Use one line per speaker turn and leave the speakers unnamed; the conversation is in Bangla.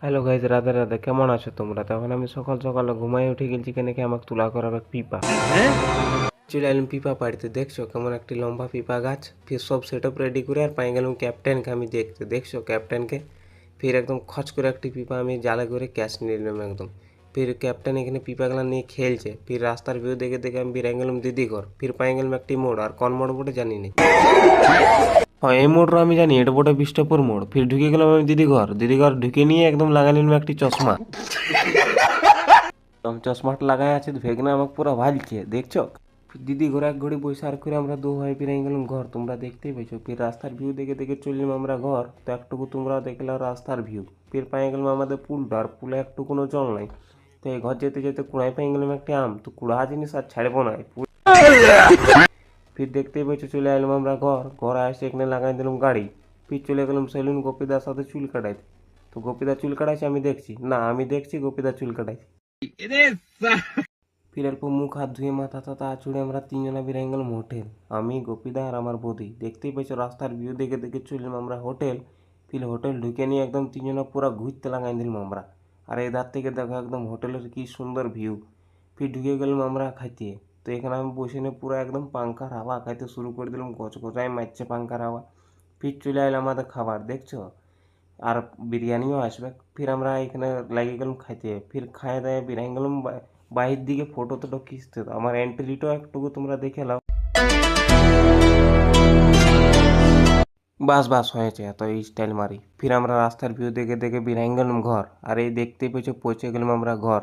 Hello guys, Radhe Radhe. কেমন আছো তোমরা? তখন আমি সকাল সকালে ঘুমাই উঠে গেছি কেন কি আমাকে তুলা করাবে পিপা। চলে এলাম পিপা পাড়িতে। দেখছো কেমন একটি লম্বা পিপা গাছ। ফির সব সেট আপ রেডি করে আর পাই গেলাম ক্যাপ্টেনকে আমি দেখতে। দেখছো ক্যাপ্টেনকে? ফির একদম খচ করে একটি পিপা আমি জালে করে ক্যাচ নিয়ে নিলাম একদম। ফির ক্যাপ্টেন এখানে পিপাগুলা নিয়ে খেলছে। ফির রাস্তার ভিউ দেখে দেখে আমি বেরিয়ে গেলাম দিদি ঘর। ফির পাই গেলাম একটি মোড়, আর কোন মোড় বলে জানি না। হ্যাঁ, এই মোড় আমি জানি, এটা বটে বিষ্টপুর মোড়। ফির ঢুকে গেলাম আমি দিদি ঘর ঢুকে নিয়ে একদম লাগাই নিলাম একটি চশমা। চশমাটা লাগাই আছে ভেগনা আমাকে পুরো ভালছে, দেখছো? দিদি ঘরে এক ঘড়ি বসে আর করে আমরা দু ভাই ফিরে গেলাম ঘর। তোমরা দেখতেই পেয়েছো। ফির রাস্তার ভিউ দেখে দেখে চললাম আমরা ঘর। তো একটুকু তোমরা দেখলে রাস্তার ভিউ। ফির পাই গেলাম আমাদের পুলটা, আর পুলে একটু কোনো জল নাই। তো এই ঘর যেতে যেতে কুড়াই পাই গেলাম একটা আম। তো কুড়া জিনিস আর ছাড়বো না। ফির দেখতেই পেয়েছো চলে এলাম আমরা ঘর আসে এখানে লাগাই দিলাম গাড়ি। ফির চলে গেলাম সেলুন গোপীদার সাথে চুল কাটাইতে। তো গোপীদা চুল কাটাইছে আমি দেখছি গোপীদা চুল কাটাইছে। ফির এরপর মুখ হাত ধুয়ে মাথা টাথা চুড়ে আমরা তিনজনা বেরিয়ে গেলাম হোটেল। আমি গোপীদা আর আমার বৌদি। দেখতেই পেয়েছো রাস্তার ভিউ দেখে দেখে চললাম আমরা হোটেল। ফির হোটেল ঢুকে নিয়ে একদম তিনজনা পুরো ঘুরতে লাগাই দিলাম আমরা। আর এই ধার থেকে দেখো একদম হোটেলের কি সুন্দর ভিউ। ফির ঢুকে গেলাম আমরা খাইতে। তো এখানে আমি বসে নিয়ে পুরো একদম পাঙ্খার হাওয়া খাইতে শুরু করে দিলাম। গজগজায় মারছে পাঙ্খার হাওয়া। ফির চলে এলাম আমাদের খাবার, দেখছো? আর বিরিয়ানিও আসবে। ফির আমরা এখানে লাগিয়ে গেলাম খাইতে। ফির খাইয়ে দায়ে বেরিয়ে গেলাম বাইরের দিকে ফটো টটো খিঁচতে। তো আমার এন্ট্রিটাও একটুকু তোমরা দেখে নাও। বাস বাস হয়েছে, এত স্টাইল মারি। ফির আমরা রাস্তার ভিউ দেখে দেখে বেরিয়ে গেলাম ঘর। আর এই দেখতে পেয়েছো পৌঁছে গেলাম আমরা ঘর।